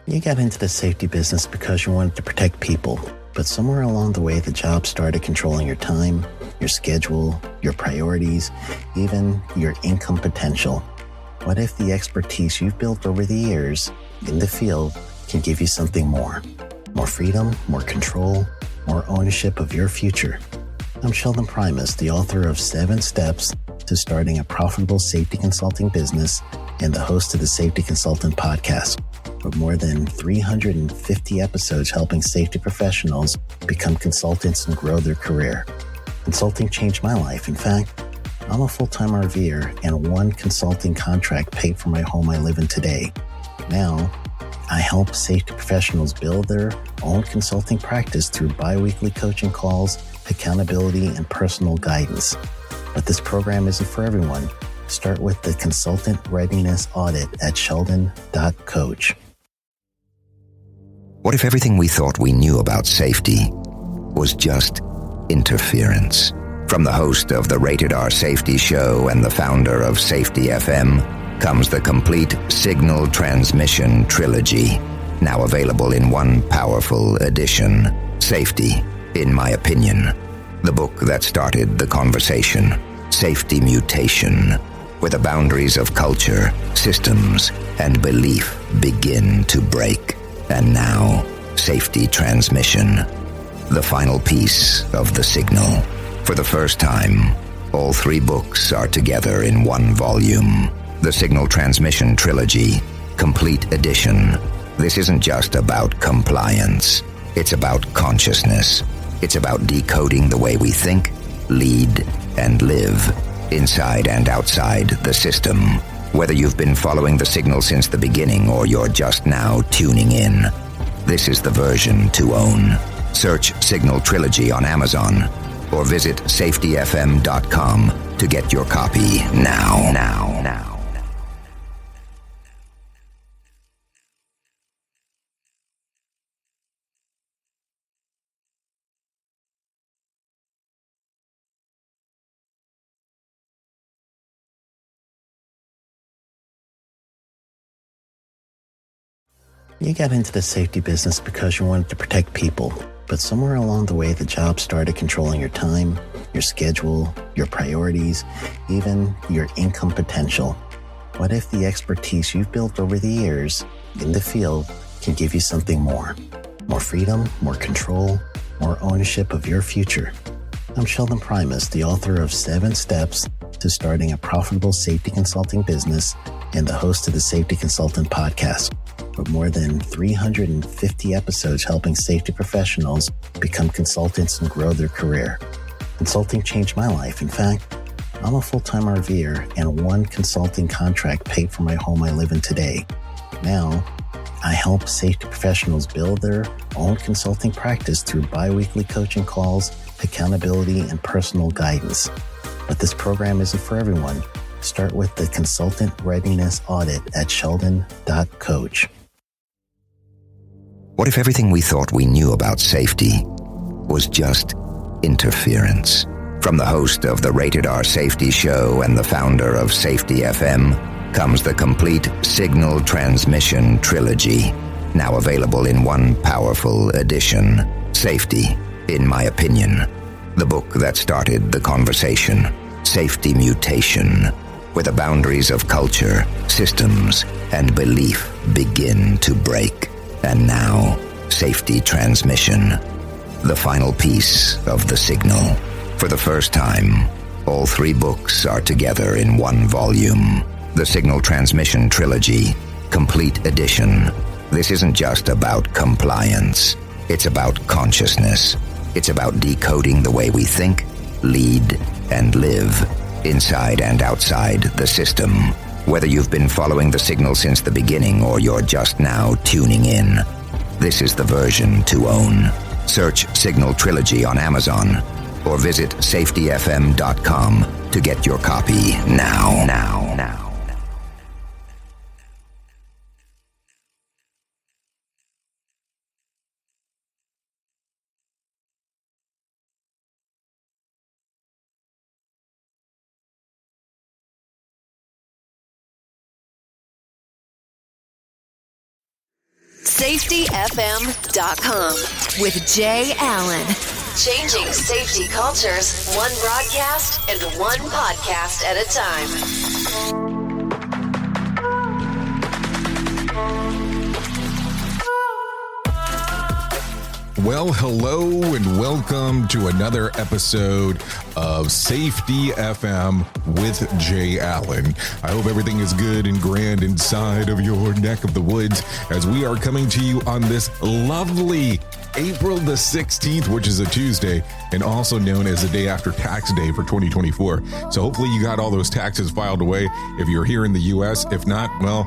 You got into the safety business because you wanted to protect people, but somewhere along the way the job started controlling your time, your schedule, your priorities, even your income potential. What if the expertise you've built over the years in the field can give you something more? More freedom, more control, more ownership of your future. I'm Sheldon Primus, the author of 7 Steps to Starting a Profitable Safety Consulting Business and the host of the Safety Consultant Podcast, with more than 350 episodes helping safety professionals become consultants and grow their career. Consulting changed my life. In fact, I'm a full-time RVer, and one consulting contract paid for my home I live in today. Now, I help safety professionals build their own consulting practice through bi-weekly coaching calls, accountability, and personal guidance. But this program isn't for everyone. Start with the Consultant Readiness Audit at sheldon.coach. What if everything we thought we knew about safety was just interference? From the host of the Rated R Safety Show and the founder of Safety FM comes the complete signal transmission trilogy, now available in one powerful edition. Safety, in my opinion, the book that started the conversation. Safety Mutation, where the boundaries of culture, systems, and belief begin to break. And now, Safety Transmission, the final piece of the signal. For the first time, all 3 books are together in one volume. The Signal Transmission Trilogy, Complete Edition. This isn't just about compliance. It's about consciousness. It's about decoding the way we think, lead, and live, inside and outside the system. Whether you've been following the signal since the beginning or you're just now tuning in, this is the version to own. Search Signal Trilogy on Amazon or visit safetyfm.com to get your copy now. You got into the safety business because you wanted to protect people, but somewhere along the way the job started controlling your time, your schedule, your priorities, even your income potential. What if the expertise you've built over the years in the field can give you something more? More freedom, more control, more ownership of your future. I'm Sheldon Primus, the author of 7 Steps to Starting a Profitable Safety Consulting Business and the host of the Safety Consultant Podcast, with more than 350 episodes helping safety professionals become consultants and grow their career. Consulting changed my life. In fact, I'm a full-time RVer, and one consulting contract paid for my home I live in today. Now, I help safety professionals build their own consulting practice through bi-weekly coaching calls, accountability, and personal guidance. But this program isn't for everyone. Start with the Consultant Readiness Audit at sheldon.coach. What if everything we thought we knew about safety was just interference? From the host of the Rated R Safety Show and the founder of Safety FM comes the complete signal transmission trilogy, now available in one powerful edition. Safety, in my opinion, the book that started the conversation. Safety Mutation, where the boundaries of culture, systems, and belief begin to break. And now, Safety Transmission, the final piece of the signal. For the first time, all 3 books are together in one volume. The Signal Transmission Trilogy, Complete Edition. This isn't just about compliance. It's about consciousness. It's about decoding the way we think, lead, and live, inside and outside the system. Whether you've been following the signal since the beginning or you're just now tuning in, this is the version to own. Search Signal Trilogy on Amazon or visit safetyfm.com to get your copy now. safetyfm.com with Jay Allen. Changing safety cultures, one broadcast and one podcast at a time. Well, hello and welcome to another episode of Safety FM with Jay Allen. I hope everything is good and grand inside of your neck of the woods as we are coming to you on this lovely April the 16th, which is a Tuesday, and also known as the day after tax day for 2024. So hopefully you got all those taxes filed away if you're here in the U.S. If not, well,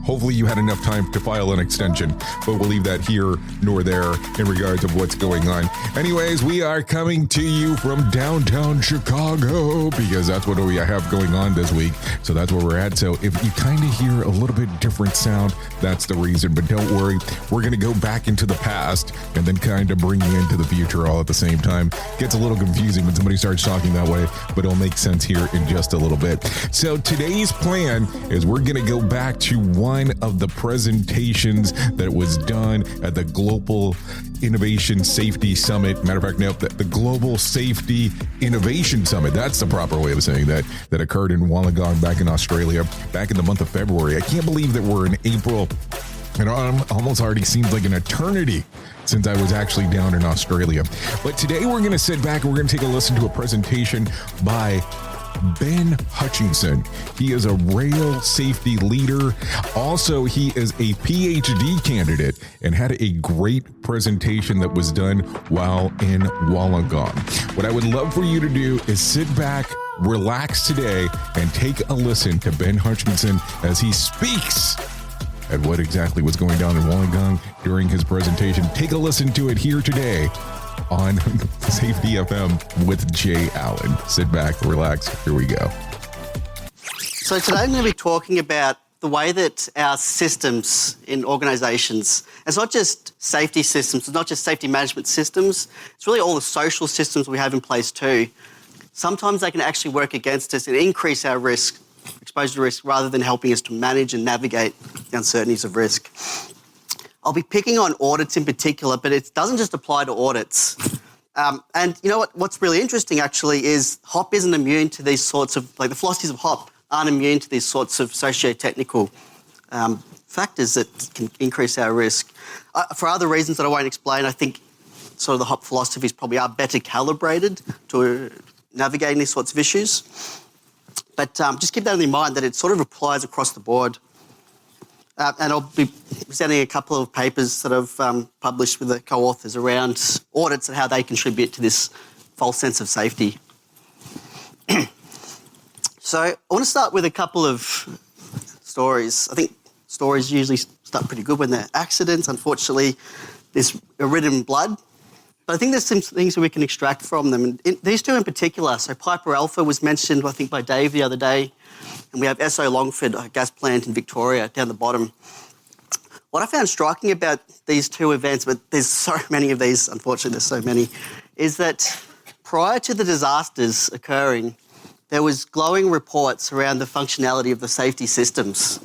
hopefully you had enough time to file an extension, but we'll leave that here nor there in regards of what's going on. Anyways, we are coming to you from downtown Chicago because that's what we have going on this week. So that's where we're at. So if you kind of hear a little bit different sound, that's the reason. But don't worry, we're going to go back into the past and then kind of bring you into the future all at the same time. Gets a little confusing when somebody starts talking that way, but it'll make sense here in just a little bit. So today's plan is we're going to go back to one of the presentations that was done at the Global Innovation Safety Summit. Matter of fact, no, the Global Safety Innovation Summit. That's the proper way of saying that occurred in Wollongong back in Australia back in the month of February. I can't believe that we're in April. It almost already seems like an eternity since I was actually down in Australia. But today we're going to sit back and we're going to take a listen to a presentation by Ben Hutchinson. He is a rail safety leader. Also, he is a PhD candidate and had a great presentation that was done while in Wollongong. What I would love for you to do is sit back, relax today, and take a listen to Ben Hutchinson as he speaks at what exactly was going down in Wollongong during his presentation. Take a listen to it here today on Safety FM with Jay Allen. Sit back, relax. Here we go. So today I'm going to be talking about the way that our systems in organisations, it's not just safety systems, it's not just safety management systems, it's really all the social systems we have in place too. Sometimes they can actually work against us and increase our risk, exposure to risk, rather than helping us to manage and navigate the uncertainties of risk. I'll be picking on audits in particular, but it doesn't just apply to audits. And you know what's really interesting actually is HOP isn't immune to these sorts of, like the philosophies of HOP aren't immune to these sorts of sociotechnical factors that can increase our risk. For other reasons that I won't explain, I think sort of the HOP philosophies probably are better calibrated to navigating these sorts of issues. But just keep that in mind that it sort of applies across the board. And I'll be presenting a couple of papers that I've published with the co-authors around audits and how they contribute to this false sense of safety. So I want to start with a couple of stories. I think stories usually start pretty good when they're accidents. Unfortunately, these are written in blood. But I think there's some things that we can extract from them. And these two in particular, so Piper Alpha was mentioned, I think, by Dave the other day. And we have SO Longford, a gas plant in Victoria, down the bottom. What I found striking about these two events, but there's so many of these, unfortunately there's so many, is that prior to the disasters occurring, there was glowing reports around the functionality of the safety systems.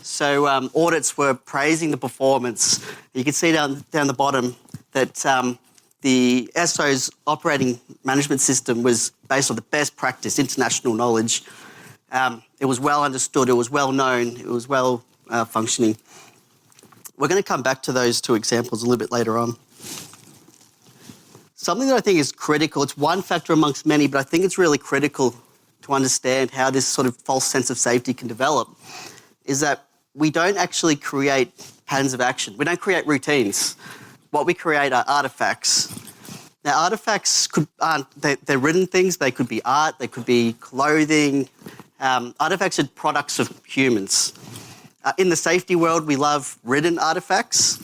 So audits were praising the performance. You can see down the bottom that the SO's operating management system was based on the best practice, international knowledge. It was well understood, it was well known, it was well functioning. We're going to come back to those two examples a little bit later on. Something that I think is critical, it's one factor amongst many, but I think it's really critical to understand how this sort of false sense of safety can develop, is that we don't actually create patterns of action. We don't create routines. What we create are artefacts. Now, artefacts they're written things, they could be art, they could be clothing. Artefacts are products of humans. In the safety world, we love written artefacts.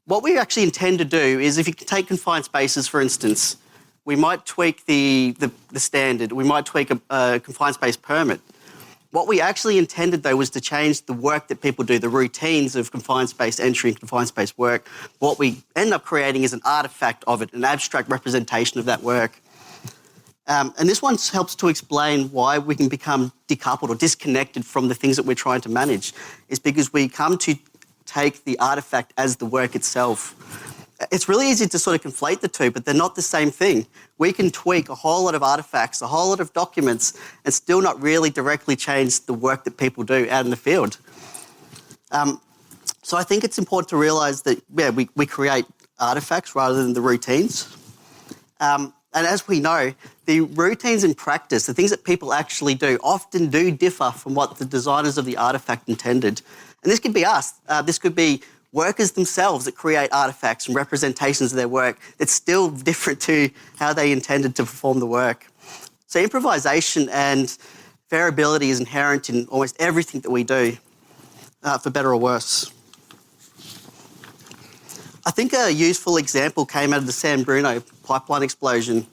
What we actually intend to do is, if you take confined spaces, for instance, we might tweak the standard, we might tweak a confined space permit. What we actually intended, though, was to change the work that people do, the routines of confined space entry and confined space work. What we end up creating is an artefact of it, an abstract representation of that work. And this one helps to explain why we can become decoupled or disconnected from the things that we're trying to manage. Is because we come to take the artifact as the work itself. It's really easy to sort of conflate the two, but they're not the same thing. We can tweak a whole lot of artifacts, a whole lot of documents, and still not really directly change the work that people do out in the field. So I think it's important to realise that, we create artifacts rather than the routines. And as we know, the routines in practice, the things that people actually do, often do differ from what the designers of the artifact intended. And this could be us. This could be workers themselves that create artifacts and representations of their work that's still different to how they intended to perform the work. So improvisation and variability is inherent in almost everything that we do, for better or worse. I think a useful example came out of the San Bruno pipeline explosion.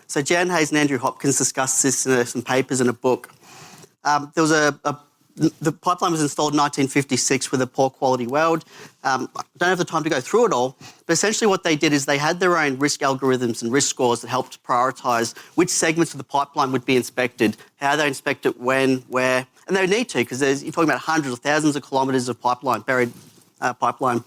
So Jan Hayes and Andrew Hopkins discussed this in some papers in a book. There was the pipeline was installed in 1956 with a poor quality weld. I don't have the time to go through it all, but essentially what they did is they had their own risk algorithms and risk scores that helped prioritise which segments of the pipeline would be inspected, how they inspect it, when, where, and they would need to because you're talking about hundreds or thousands of kilometres of pipeline, buried pipeline.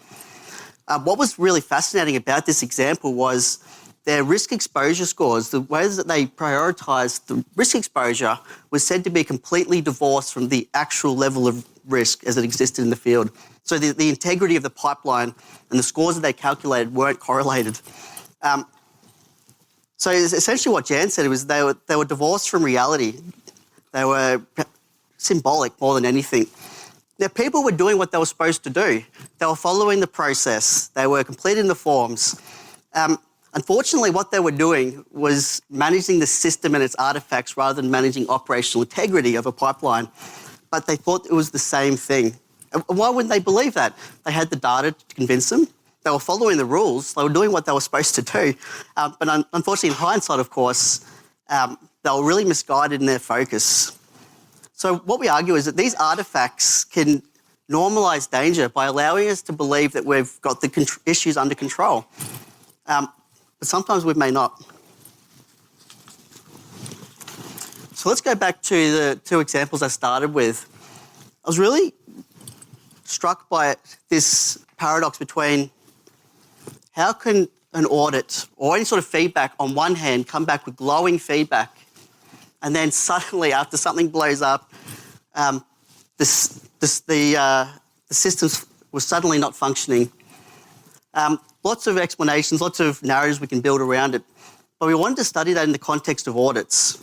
What was really fascinating about this example was their risk exposure scores. The ways that they prioritised the risk exposure was said to be completely divorced from the actual level of risk as it existed in the field. So the integrity of the pipeline and the scores that they calculated weren't correlated. So essentially what Jan said was they were divorced from reality. They were symbolic more than anything. Now, people were doing what they were supposed to do. They were following the process. They were completing the forms. Unfortunately, what they were doing was managing the system and its artifacts rather than managing operational integrity of a pipeline. But they thought it was the same thing. And why wouldn't they believe that? They had the data to convince them. They were following the rules. They were doing what they were supposed to do. But unfortunately, in hindsight, of course, they were really misguided in their focus. So what we argue is that these artifacts can normalise danger by allowing us to believe that we've got the issues under control. But sometimes we may not. So let's go back to the two examples I started with. I was really struck by this paradox between how can an audit or any sort of feedback on one hand come back with glowing feedback and then suddenly after something blows up, the systems were suddenly not functioning. Lots of explanations, lots of narratives we can build around it. But we wanted to study that in the context of audits.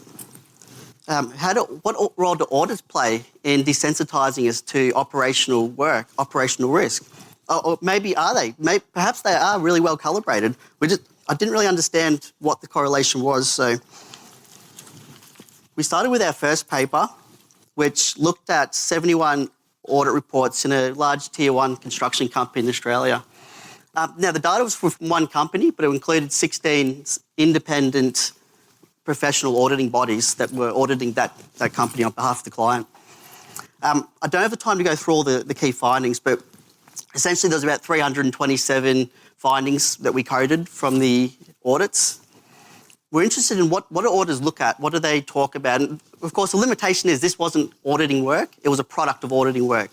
What role do audits play in desensitising us to operational work, operational risk? Or maybe are they? Perhaps they are really well calibrated. I didn't really understand what the correlation was. So we started with our first paper, which looked at 71 audit reports in a large tier 1 construction company in Australia. Now, the data was from one company, but it included 16 independent professional auditing bodies that were auditing that company on behalf of the client. I don't have the time to go through all the key findings, but essentially there's about 327 findings that we coded from the audits. We're interested in what do auditors look at? What do they talk about? And of course, the limitation is this wasn't auditing work. It was a product of auditing work.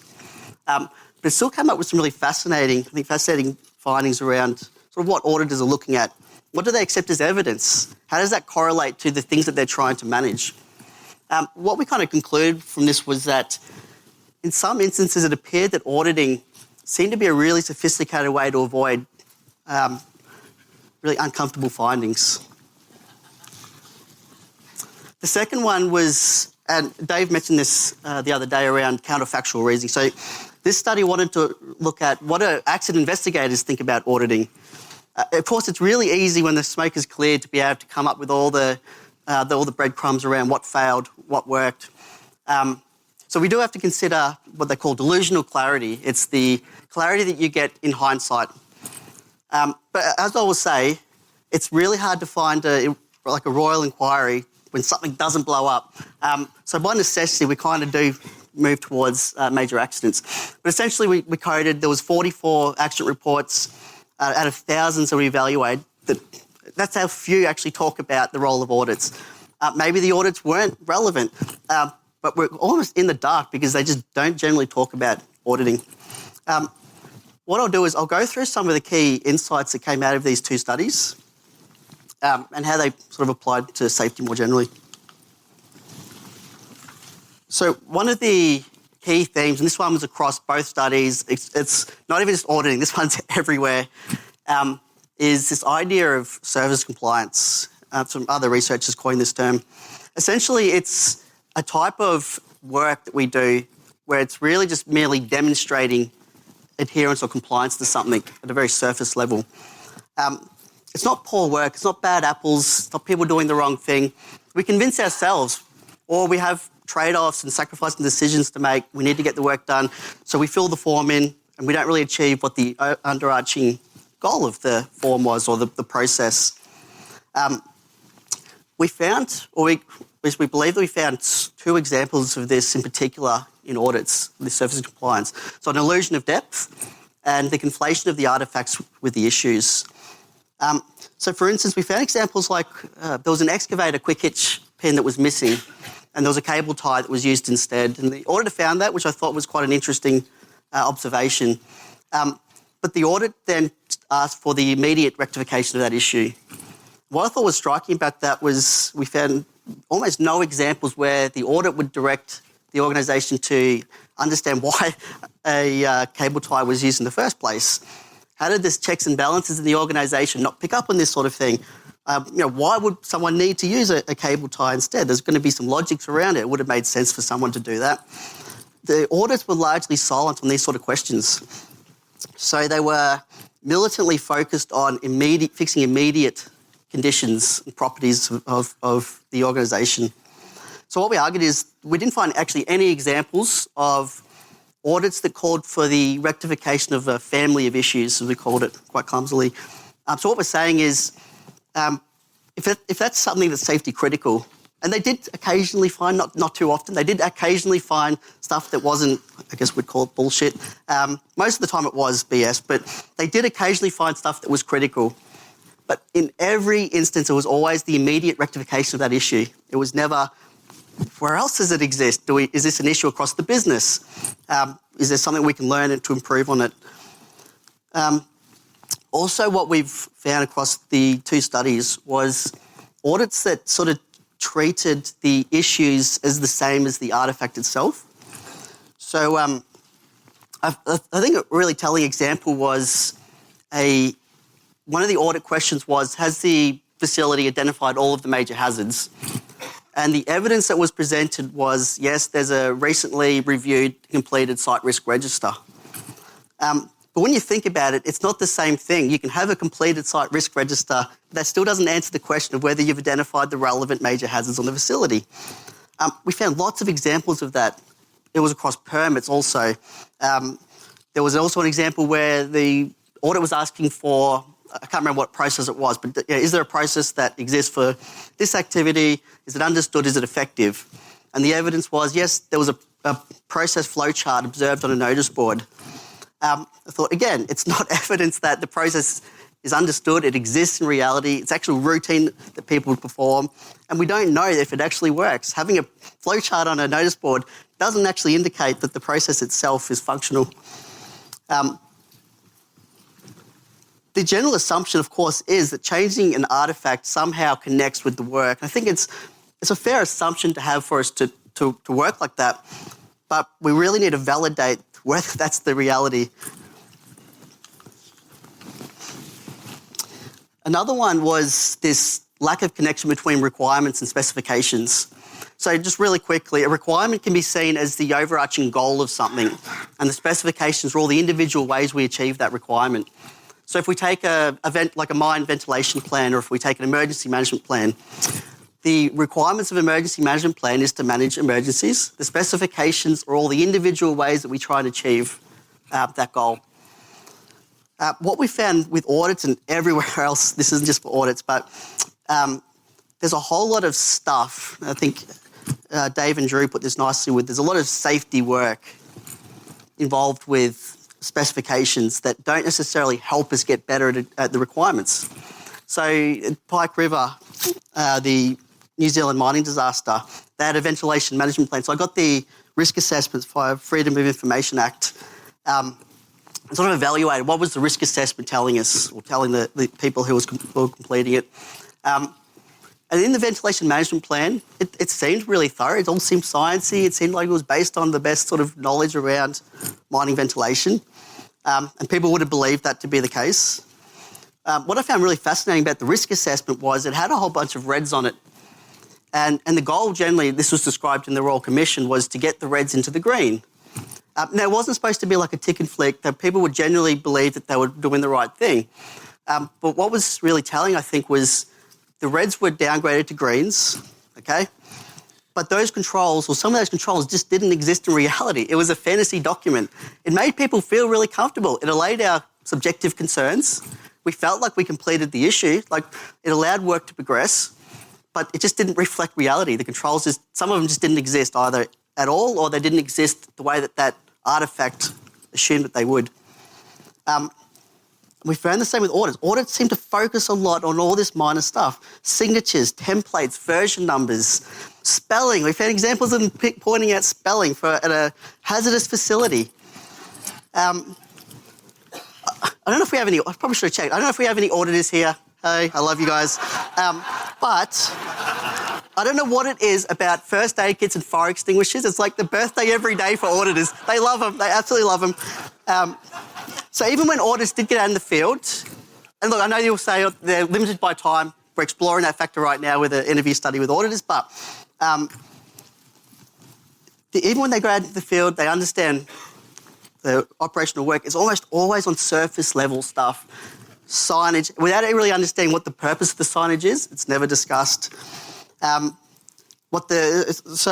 But it still came up with some really fascinating findings around sort of what auditors are looking at. What do they accept as evidence? How does that correlate to the things that they're trying to manage? What we kind of concluded from this was that in some instances it appeared that auditing seemed to be a really sophisticated way to avoid really uncomfortable findings. The second one was, and Dave mentioned this the other day around counterfactual reasoning. So this study wanted to look at what do accident investigators think about auditing. Of course, it's really easy when the smoke is cleared to be able to come up with all the breadcrumbs around what failed, what worked. So we do have to consider what they call delusional clarity. It's the clarity that you get in hindsight. But as I will say, it's really hard to find a royal inquiry when something doesn't blow up. So by necessity, we kind of do move towards major accidents. But essentially, we coded, there was 44 accident reports out of thousands that we evaluated. That's how few actually talk about the role of audits. Maybe the audits weren't relevant, but we're almost in the dark because they just don't generally talk about auditing. what I'll do is I'll go through some of the key insights that came out of these two studies and how they sort of applied to safety more generally. So one of the key themes, and this one was across both studies, it's not even just auditing, this one's everywhere, is this idea of service compliance. Some other researchers coined this term. Essentially, it's a type of work that we do where it's really just merely demonstrating adherence or compliance to something at a very surface level. It's not poor work, it's not bad apples, it's not people doing the wrong thing. We convince ourselves, or we have trade-offs and sacrificing decisions to make. We need to get the work done, so we fill the form in and we don't really achieve what the underarching goal of the form was or the process. We found, or we believe that we found two examples of this in particular in audits, the surface of compliance. So an illusion of depth and the conflation of the artefacts with the issues. So for instance, we found examples like there was an excavator quick hitch pin that was missing and there was a cable tie that was used instead. And the auditor found that, which I thought was quite an interesting observation. But the audit then asked for the immediate rectification of that issue. What I thought was striking about that was we found almost no examples where the audit would direct the organisation to understand why a cable tie was used in the first place. How did this checks and balances in the organisation not pick up on this sort of thing? Why would someone need to use a cable tie instead? There's going to be some logics around it. It would have made sense for someone to do that. The audits were largely silent on these sort of questions. So they were militantly focused on fixing immediate conditions and properties of the organisation. So what we argued is we didn't find actually any examples of audits that called for the rectification of a family of issues, as we called it quite clumsily. So what we're saying is if that's something that's safety critical, and they did occasionally find, not too often, they did occasionally find stuff that wasn't, I guess we'd call it bullshit. Most of the time it was BS, but they did occasionally find stuff that was critical. But in every instance, it was always the immediate rectification of that issue. It was never, where else does it exist? Is this an issue across the business? Is there something we can learn to improve on it? Also, what we've found across the two studies was audits that sort of treated the issues as the same as the artefact itself. So I think a really telling example was one of the audit questions was, has the facility identified all of the major hazards? And the evidence that was presented was, yes, there's a recently reviewed, completed site risk register. But when you think about it, it's not the same thing. You can have a completed site risk register, but that still doesn't answer the question of whether you've identified the relevant major hazards on the facility. We found lots of examples of that. It was across permits also. There was also an example where the audit was asking for, I can't remember what process it was, but is there a process that exists for this activity? Is it understood? Is it effective? And the evidence was, yes, there was a process flow chart observed on a notice board. I thought, again, it's not evidence that the process is understood, it exists in reality, it's actual routine that people would perform, and we don't know if it actually works. Having a flow chart on a notice board doesn't actually indicate that the process itself is functional. The general assumption, of course, is that changing an artefact somehow connects with the work. I think it's a fair assumption to have for us to work like that, but we really need to validate whether that's the reality. Another one was this lack of connection between requirements and specifications. So just really quickly, a requirement can be seen as the overarching goal of something, and the specifications are all the individual ways we achieve that requirement. So if we take a mine ventilation plan, or if we take an emergency management plan, the requirements of an emergency management plan is to manage emergencies. The specifications are all the individual ways that we try and achieve that goal. What we found with audits and everywhere else, this isn't just for audits, but there's a whole lot of stuff. I think Dave and Drew put this nicely with, there's a lot of safety work involved with specifications that don't necessarily help us get better at the requirements. So at Pike River, the New Zealand mining disaster, they had a ventilation management plan. So I got the risk assessments via Freedom of Information Act. And and sort of evaluated what was the risk assessment telling us, or telling the people who were completing it. And in the ventilation management plan, it seemed really thorough. It all seemed sciencey. It seemed like it was based on the best sort of knowledge around mining ventilation. And people would have believed that to be the case. What I found really fascinating about the risk assessment was it had a whole bunch of reds on it. And the goal generally, this was described in the Royal Commission, was to get the reds into the green. Now, it wasn't supposed to be like a tick and flick, that people would generally believe that they were doing the right thing. But what was really telling, I think, was the reds were downgraded to greens, okay? But those controls, or some of those controls, just didn't exist in reality. It was a fantasy document. It made people feel really comfortable. It allayed our subjective concerns. We felt like we completed the issue, like it allowed work to progress, but it just didn't reflect reality. The controls, some of them just didn't exist either at all, or they didn't exist the way that artefact assumed that they would. We found the same with audits. Audits seem to focus a lot on all this minor stuff. Signatures, templates, version numbers, spelling. We found examples of them pointing out spelling at a hazardous facility. I don't know if we have any, I probably should have checked. I don't know if we have any auditors here. Hey, I love you guys. But I don't know what it is about first aid kits and fire extinguishers. It's like the birthday every day for auditors. They love them. They absolutely love them. So even when auditors did get out in the field, and look, I know you'll say they're limited by time. We're exploring that factor right now with an interview study with auditors, but even when they go out into the field, they understand the operational work is almost always on surface level stuff. Signage, without really understanding what the purpose of the signage is, it's never discussed. So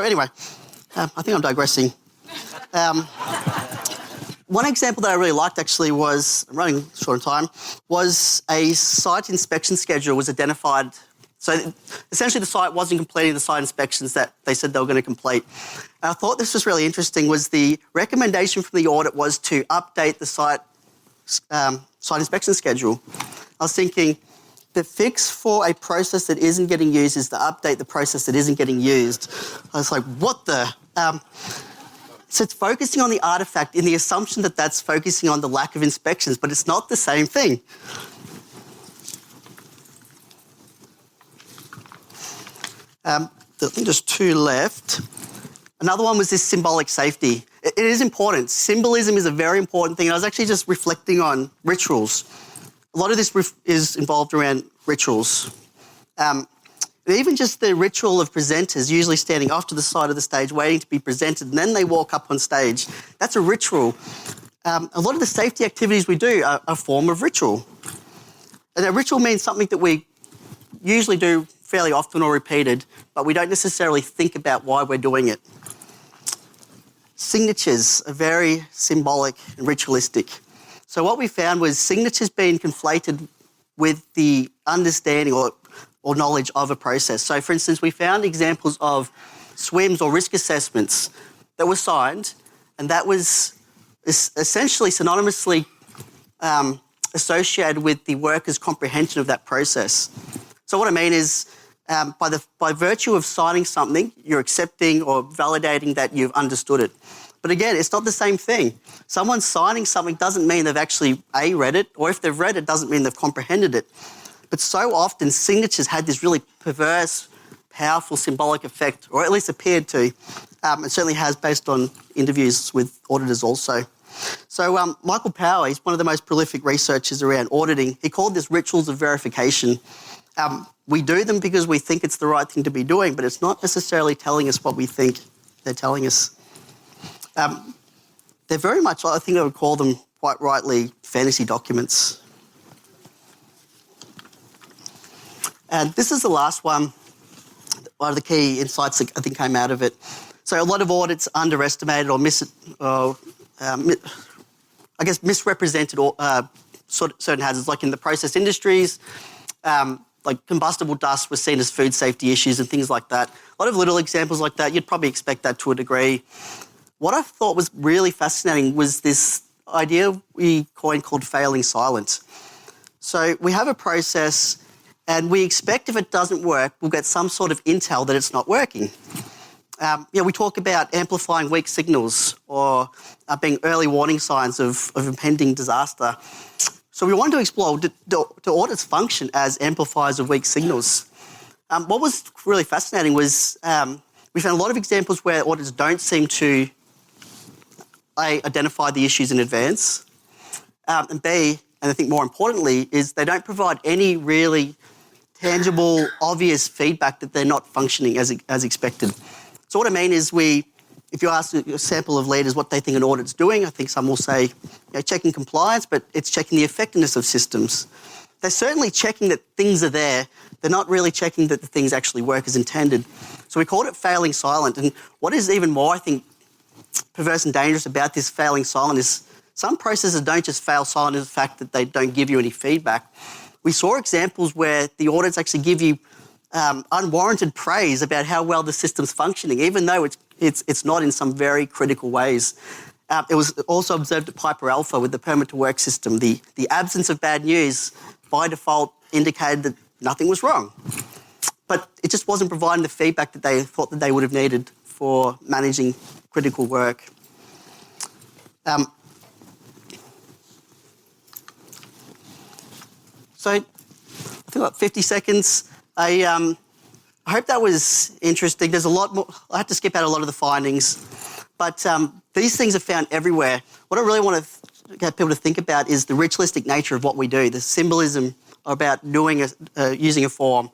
anyway, I think I'm digressing. One example that I really liked actually was, I'm running short on time, was a site inspection schedule was identified. So essentially the site wasn't completing the site inspections that they said they were going to complete. And I thought this was really interesting, was the recommendation from the audit was to update the site inspection schedule. I was thinking, the fix for a process that isn't getting used is to update the process that isn't getting used. I was like, what the? So it's focusing on the artefact in the assumption that that's focusing on the lack of inspections, but it's not the same thing. I think there's two left. Another one was this symbolic safety. It is important. Symbolism is a very important thing. I was actually just reflecting on rituals. A lot of this is involved around rituals. Even just the ritual of presenters usually standing off to the side of the stage waiting to be presented, and then they walk up on stage. That's a ritual. A lot of the safety activities we do are a form of ritual. And a ritual means something that we usually do fairly often or repeated, but we don't necessarily think about why we're doing it. Signatures are very symbolic and ritualistic. So what we found was signatures being conflated with the understanding or knowledge of a process. So, for instance, we found examples of SWIMs or risk assessments that were signed, and that was essentially synonymously associated with the worker's comprehension of that process. So what I mean is, by virtue of signing something, you're accepting or validating that you've understood it. But again, it's not the same thing. Someone signing something doesn't mean they've actually read it, or if they've read it, doesn't mean they've comprehended it. But so often signatures had this really perverse, powerful symbolic effect, or at least appeared to. It certainly has based on interviews with auditors also. So Michael Power, he's one of the most prolific researchers around auditing. He called this rituals of verification. We do them because we think it's the right thing to be doing, but it's not necessarily telling us what we think they're telling us. They're very much, I think I would call them quite rightly, fantasy documents. And this is the last one. One of the key insights that I think came out of it. So a lot of audits underestimated or misrepresented certain hazards, like in the process industries, like combustible dust was seen as food safety issues and things like that. A lot of little examples like that. You'd probably expect that to a degree. What I thought was really fascinating was this idea we coined called failing silent. So we have a process and we expect if it doesn't work, we'll get some sort of intel that it's not working. We talk about amplifying weak signals or being early warning signs of impending disaster. So we wanted to explore, do audits function as amplifiers of weak signals? What was really fascinating was we found a lot of examples where audits don't seem to identify the issues in advance, and B, and I think more importantly, is they don't provide any really tangible, obvious feedback that they're not functioning as expected. So what I mean is if you ask a sample of leaders what they think an audit's doing, I think some will say, checking compliance, but it's checking the effectiveness of systems. They're certainly checking that things are there. They're not really checking that the things actually work as intended. So we called it failing silent. And what is even more, I think, perverse and dangerous about this failing silent is some processes don't just fail silent in the fact that they don't give you any feedback. We saw examples where the audits actually give you unwarranted praise about how well the system's functioning, even though it's not in some very critical ways. It was also observed at Piper Alpha with the permit to work system. The absence of bad news by default indicated that nothing was wrong. But it just wasn't providing the feedback that they thought that they would have needed for managing critical work. So I think about 50 seconds. I hope that was interesting. There's a lot more. I had to skip out a lot of the findings. But these things are found everywhere. What I really want to get people to think about is the ritualistic nature of what we do, the symbolism about using a form,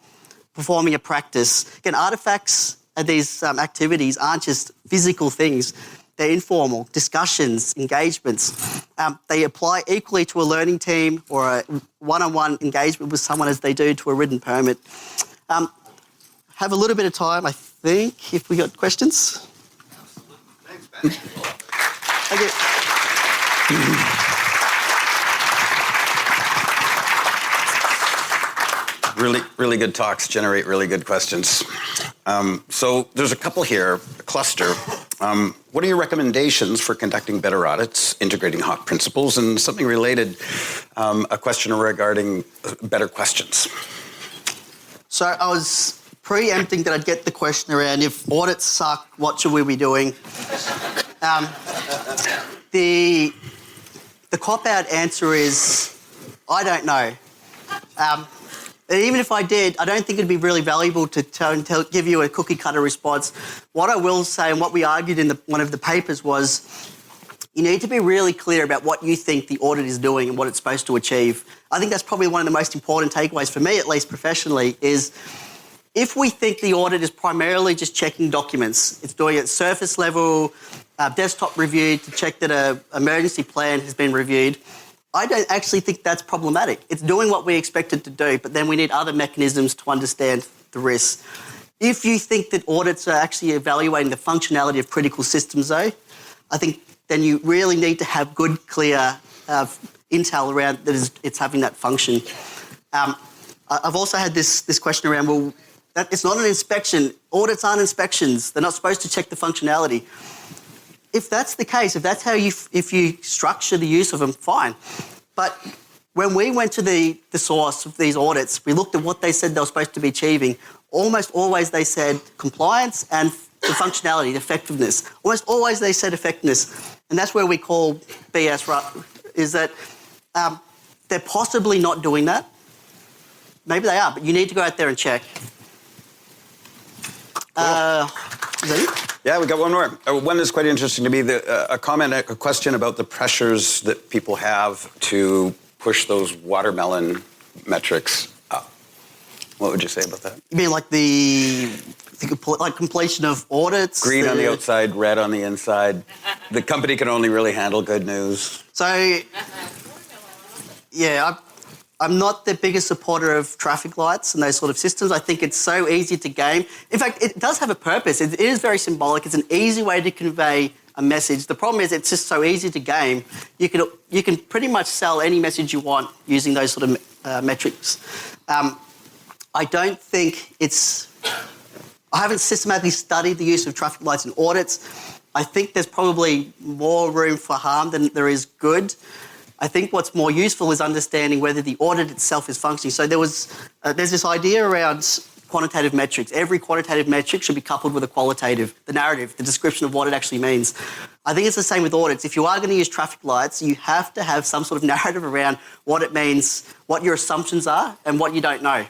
performing a practice. Again, artifacts and these activities aren't just physical things. They're informal, discussions, engagements. They apply equally to a learning team or a one-on-one engagement with someone as they do to a written permit. Have a little bit of time, I think, if we got questions. Thanks, Ben. Thank you. Really good talks generate really good questions. So there's a couple here, a cluster. What are your recommendations for conducting better audits, integrating HAWK principles, and something related, a question regarding better questions? So I was preempting that I'd get the question around if audits suck, what should we be doing? The cop-out answer is, I don't know. And even if I did, I don't think it'd be really valuable to give you a cookie-cutter response. What I will say, and what we argued in one of the papers, was you need to be really clear about what you think the audit is doing and what it's supposed to achieve. I think that's probably one of the most important takeaways for me, at least professionally, is if we think the audit is primarily just checking documents, it's doing it at surface level, desktop review to check that an emergency plan has been reviewed, I don't actually think that's problematic. It's doing what we expect it to do, but then we need other mechanisms to understand the risks. If you think that audits are actually evaluating the functionality of critical systems, though, I think then you really need to have good, clear intel around that it's having that function. I've also had this question around, well, it's not an inspection. Audits aren't inspections. They're not supposed to check the functionality. If that's the case, if you structure the use of them, fine. But when we went to the source of these audits, we looked at what they said they were supposed to be achieving. Almost always they said compliance and the functionality, the effectiveness. Almost always they said effectiveness. And that's where we call BS, right? Is that they're possibly not doing that. Maybe they are, but you need to go out there and check. Is that it? Yeah, we got one more. One that's quite interesting to me, a question about the pressures that people have to push those watermelon metrics up. What would you say about that? You mean like the completion of audits? Green on the outside, red on the inside. The company can only really handle good news. So, yeah, I'm not the biggest supporter of traffic lights and those sort of systems. I think it's so easy to game. In fact, it does have a purpose. It is very symbolic. It's an easy way to convey a message. The problem is it's just so easy to game. You can pretty much sell any message you want using those sort of metrics. I don't think I haven't systematically studied the use of traffic lights in audits. I think there's probably more room for harm than there is good. I think what's more useful is understanding whether the audit itself is functioning. So there's this idea around quantitative metrics. Every quantitative metric should be coupled with a qualitative, the narrative, the description of what it actually means. I think it's the same with audits. If you are going to use traffic lights, you have to have some sort of narrative around what it means, what your assumptions are, and what you don't know.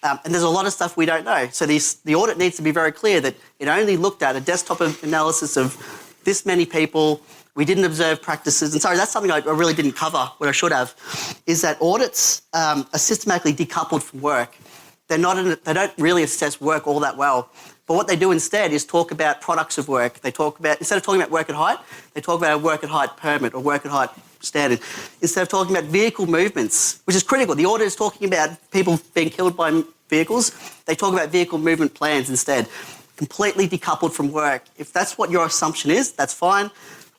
And there's a lot of stuff we don't know. So the audit needs to be very clear that it only looked at a desktop analysis of this many people. We didn't observe practices. And sorry, that's something I really didn't cover, what I should have, is that audits are systematically decoupled from work. They don't really assess work all that well. But what they do instead is talk about products of work. They talk about, instead of talking about work at height, they talk about a work at height permit or work at height standard. Instead of talking about vehicle movements, which is critical. The audit is talking about people being killed by vehicles. They talk about vehicle movement plans instead, completely decoupled from work. If that's what your assumption is, that's fine.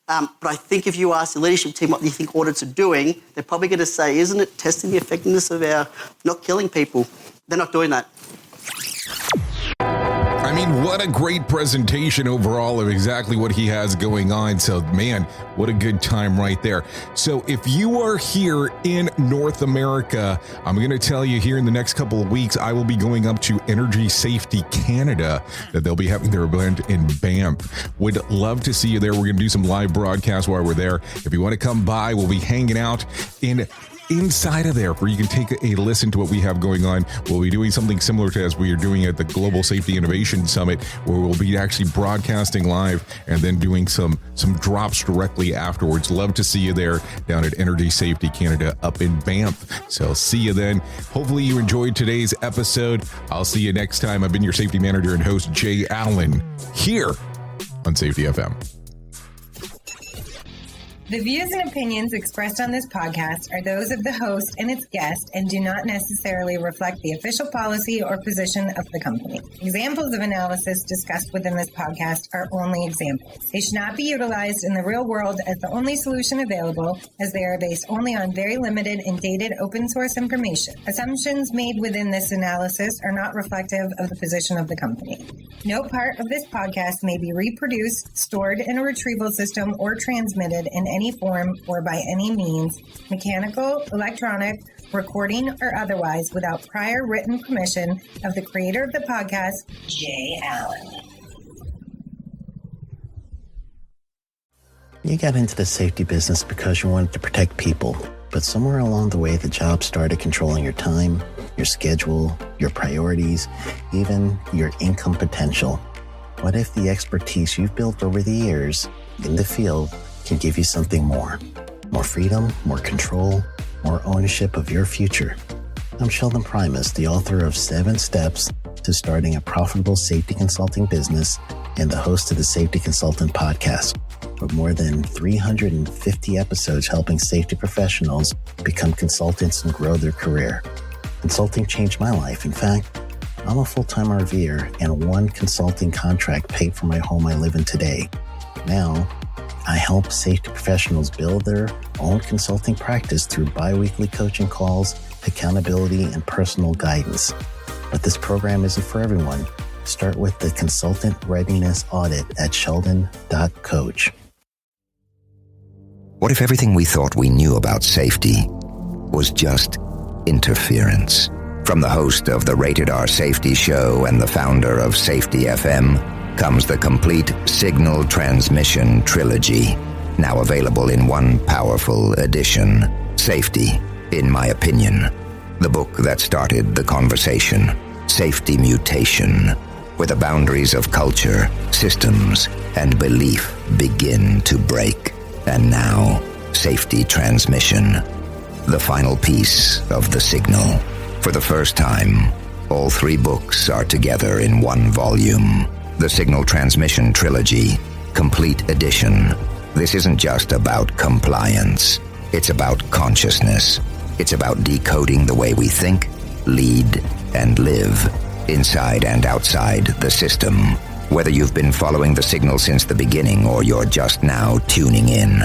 But I think if you ask the leadership team what you think audits are doing, they're probably going to say, isn't it testing the effectiveness of our not killing people? They're not doing that. I mean, what a great presentation overall of exactly what he has going on. So, man, what a good time right there. So if you are here in North America, I'm going to tell you here in the next couple of weeks, I will be going up to Energy Safety Canada, that they'll be having their event in Banff. Would love to see you there. We're going to do some live broadcasts while we're there. If you want to come by, we'll be hanging out inside of there where you can take a listen to what we have going on. We'll be doing something similar to as we are doing at the Global Safety Innovation Summit, where we'll be actually broadcasting live and then doing some drops directly afterwards. Love to see you there down at Energy Safety Canada up in Banff. So see you then. Hopefully you enjoyed today's episode. I'll see you next time. I've been your safety manager and host, Jay Allen, here on Safety FM. The views and opinions expressed on this podcast are those of the host and its guest and do not necessarily reflect the official policy or position of the company. Examples of analysis discussed within this podcast are only examples. They should not be utilized in the real world as the only solution available, as they are based only on very limited and dated open source information. Assumptions made within this analysis are not reflective of the position of the company. No part of this podcast may be reproduced, stored in a retrieval system, or transmitted in any form or by any means, mechanical, electronic, recording, or otherwise, without prior written permission of the creator of the podcast, Jay Allen. You got into the safety business because you wanted to protect people, but somewhere along the way, the job started controlling your time, your schedule, your priorities, even your income potential. What if the expertise you've built over the years in the field can give you something more? More freedom, more control, more ownership of your future. I'm Sheldon Primus, the author of 7 Steps to Starting a Profitable Safety Consulting Business and the host of the Safety Consultant Podcast, with more than 350 episodes helping safety professionals become consultants and grow their career. Consulting changed my life. In fact, I'm a full-time RVer, and one consulting contract paid for my home I live in today. Now, I help safety professionals build their own consulting practice through bi-weekly coaching calls, accountability, and personal guidance. But this program isn't for everyone. Start with the Consultant Readiness Audit at sheldon.coach. What if everything we thought we knew about safety was just interference? From the host of the Rated R Safety Show and the founder of Safety FM comes the complete signal transmission trilogy, now available in one powerful edition. Safety, in my opinion, the book that started the conversation. Safety Mutation, where the boundaries of culture, systems, and belief begin to break. And now, Safety Transmission, the final piece of the signal. For the first time, all 3 books are together in one volume. The Signal Transmission Trilogy, Complete Edition. This isn't just about compliance. It's about consciousness. It's about decoding the way we think, lead, and live, inside and outside the system. Whether you've been following the signal since the beginning or you're just now tuning in,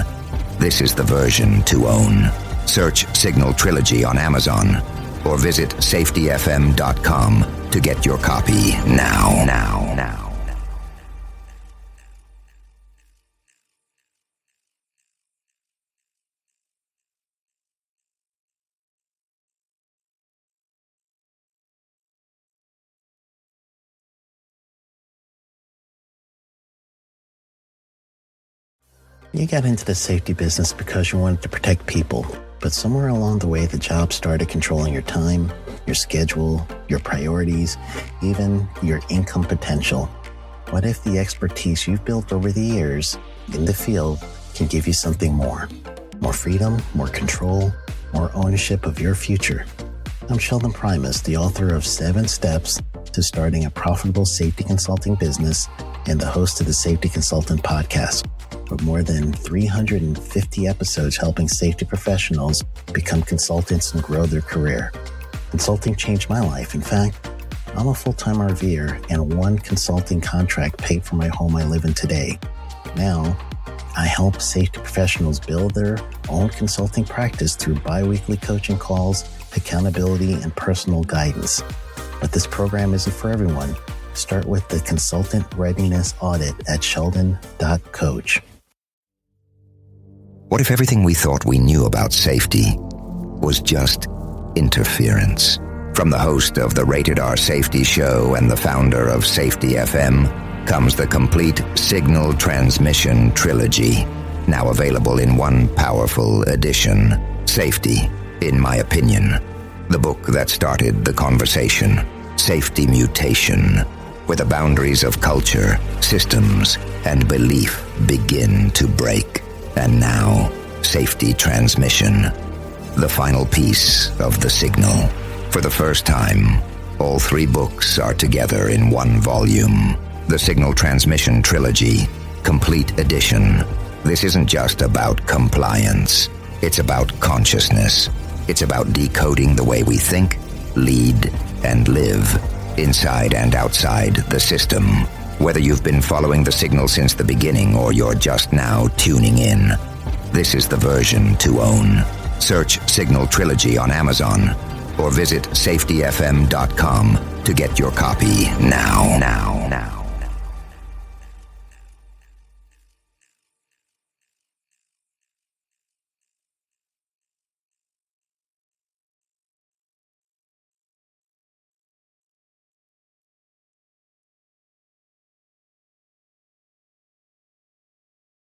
this is the version to own. Search Signal Trilogy on Amazon or visit safetyfm.com to get your copy now. You got into the safety business because you wanted to protect people, but somewhere along the way, the job started controlling your time, your schedule, your priorities, even your income potential. What if the expertise you've built over the years in the field can give you something more? More freedom, more control, more ownership of your future. I'm Sheldon Primus, the author of 7 Steps to Starting a Profitable Safety Consulting Business and the host of the Safety Consultant Podcast, with more than 350 episodes helping safety professionals become consultants and grow their career. Consulting changed my life. In fact, I'm a full-time RVer, and one consulting contract paid for my home I live in today. Now, I help safety professionals build their own consulting practice through bi-weekly coaching calls, accountability, and personal guidance. But this program isn't for everyone. Start with the Consultant Readiness Audit at sheldon.coach. What if everything we thought we knew about safety was just interference? From the host of the Rated R Safety Show and the founder of Safety FM comes the complete signal transmission trilogy, now available in one powerful edition. Safety, in my opinion, the book that started the conversation. Safety Mutation, where the boundaries of culture, systems, and belief begin to break. And now, Safety Transmission, the final piece of the signal. For the first time, all 3 books are together in one volume. The Signal Transmission Trilogy, Complete Edition. This isn't just about compliance. It's about consciousness. It's about decoding the way we think, lead, and live, inside and outside the system. Whether you've been following the signal since the beginning or you're just now tuning in, this is the version to own. Search Signal Trilogy on Amazon or visit safetyfm.com to get your copy now.